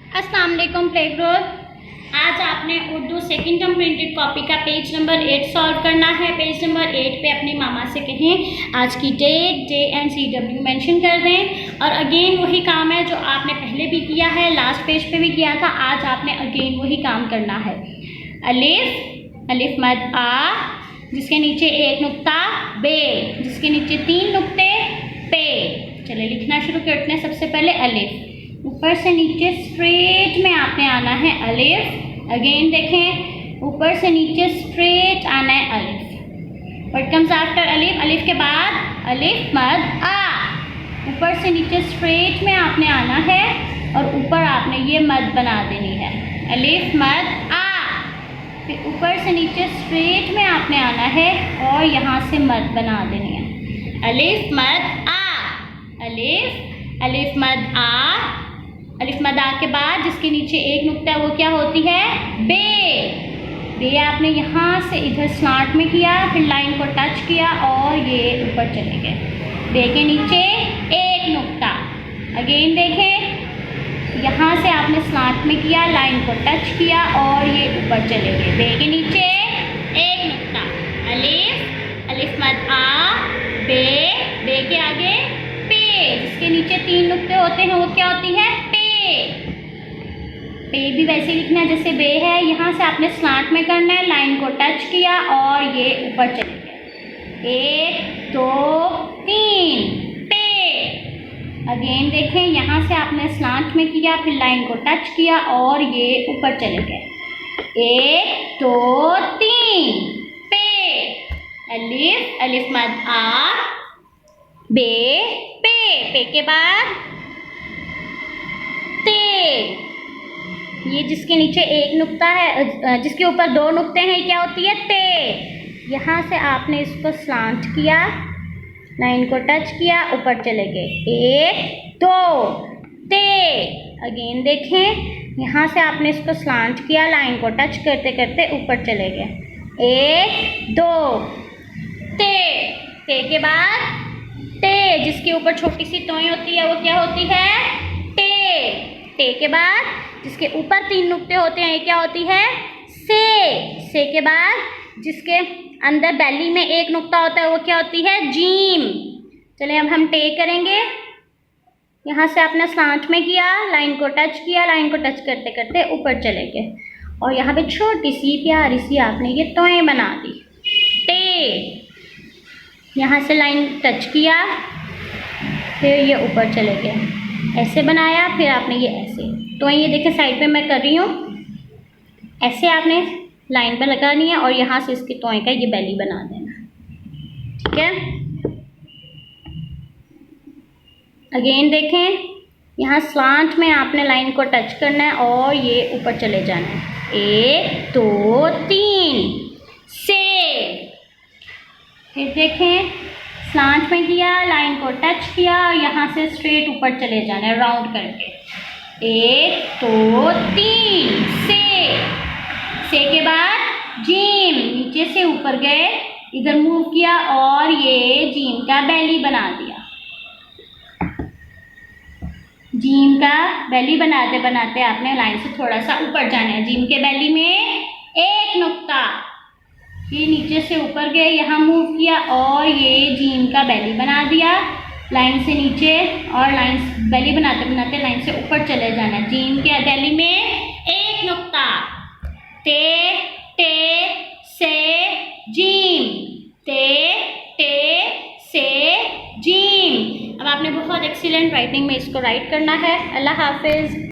अस्सलाम वालेकुम play group. आज आपने Urdu second term printed copy का पेज नंबर 8 सॉल्व करना है। पेज नंबर 8 पे अपनी मामा से कहें आज की date, day and CW mention कर दें। और अगेन वही काम है जो आपने पहले भी किया है, लास्ट पेज पे भी किया था। आज आपने अगेन वही काम करना है। अलिफ, अलिफ मद आ, जिसके नीचे एक नुक्ता, बे, जिसके नीचे 3 नुक्ते, पे। चले लिखना शुरू करते हैं। सबसे पहले अलिफ, ऊपर से नीचे स्ट्रेट में आपने आना है अलिफ। अगेन देखें, ऊपर से नीचे स्ट्रेट आना है अलिफ। व्हाट कम्स आफ्टर अलिफ? अलिफ के बाद अलिफ मद आ, ऊपर से नीचे स्ट्रेट में आपने आना है और ऊपर आपने ये मद बना देनी है, अलिफ मद आ। फिर ऊपर से नीचे स्ट्रेट में आपने आना है और यहाँ से मद बना देनी है, अलिफ मद आ, अलिफ, अलिफ मद आ। अलिफ मद आ के बाद जिसके नीचे एक नुक्ता है वो क्या होती है? बे। बे आपने यहाँ से इधर स्लांट में किया, फिर लाइन को टच किया और ये ऊपर चले गए। बे के नीचे एक नुक्ता। अगेन देखें, यहाँ से आपने स्लांट में किया, लाइन को टच किया और ये ऊपर चले गए। बे के नीचे एक नुक्ता, अलिफ, अलिफ मद आ, बे, बे के आगे पे, जिसके नीचे 3 नुक्ते होते हैं वो क्या होती है? पे। पे भी वैसे लिखना है जैसे बे है। यहाँ से आपने स्लांट में करना है, लाइन को टच किया और ये ऊपर चले गए। 1 2 3 पे। अगेन देखें, यहाँ से आपने स्लांट में किया, फिर लाइन को टच किया और ये ऊपर चले गए। 1 2 3 पे। अलिफ, अलिफ मद आ, बे, पे। पे के बाद ते, ये जिसके नीचे एक नुक्ता है, जिसके ऊपर 2 नुक्ते हैं, क्या होती है? ते। यहाँ से आपने इसको स्लांट किया, लाइन को टच किया, ऊपर चले गए। 1 2 ते। अगेन देखें, यहाँ से आपने इसको स्लांट किया, लाइन को टच करते करते ऊपर चले गए। 1 2 ते। ते के बाद टे, जिसके ऊपर छोटी सी तोई होती है वो क्या होती है? टे। टे के बाद जिसके ऊपर 3 नुक्ते होते हैं ये क्या होती है? से। से के बाद जिसके अंदर बैली में एक नुक्ता होता है वो क्या होती है? जीम। चलिए अब हम टे करेंगे। यहाँ से आपने स्लांट में किया, लाइन को टच किया, लाइन को टच करते करते ऊपर चले गए और यहाँ पे छोटी सी प्यारी सी आपने ये तोएं बना दी। टे, यहाँ से लाइन टच किया, फिर ये ऊपर चले गए, ऐसे बनाया, फिर आपने ये ऐसे। तो ये देखें साइड पे मैं कर रही हूँ, ऐसे आपने लाइन पे लगानी है और यहाँ से इसकी तोएं का ये बेली बना देना, ठीक है। अगेन देखें, यहाँ स्लांट में आपने लाइन को टच करना है और ये ऊपर चले जाना है। 1 2 3 से। फिर देखें, स्लांट में किया, लाइन को टच किया, यहाँ से स्ट्रेट ऊपर चले जाना है राउंड करके। 1 2 3 से। से के बाद जीम, नीचे से ऊपर गए, इधर मूव किया और ये जीम का बेली बना दिया। जीम का बेली बनाते बनाते आपने लाइन से थोड़ा सा ऊपर जाना है। जीम के बेली में एक नुक्ता, ये नीचे से ऊपर गए, यहाँ मूव किया और ये जीम का बेली बना दिया। लाइन से नीचे और लाइन बेली बनाते बनाते लाइन से ऊपर चले जाना। जीम के बेली में एक नुक्ता, ते टे से जीम, ते टे से जीम। अब आपने बहुत एक्सीलेंट राइटिंग में इसको राइट करना है। अल्लाह हाफिज़।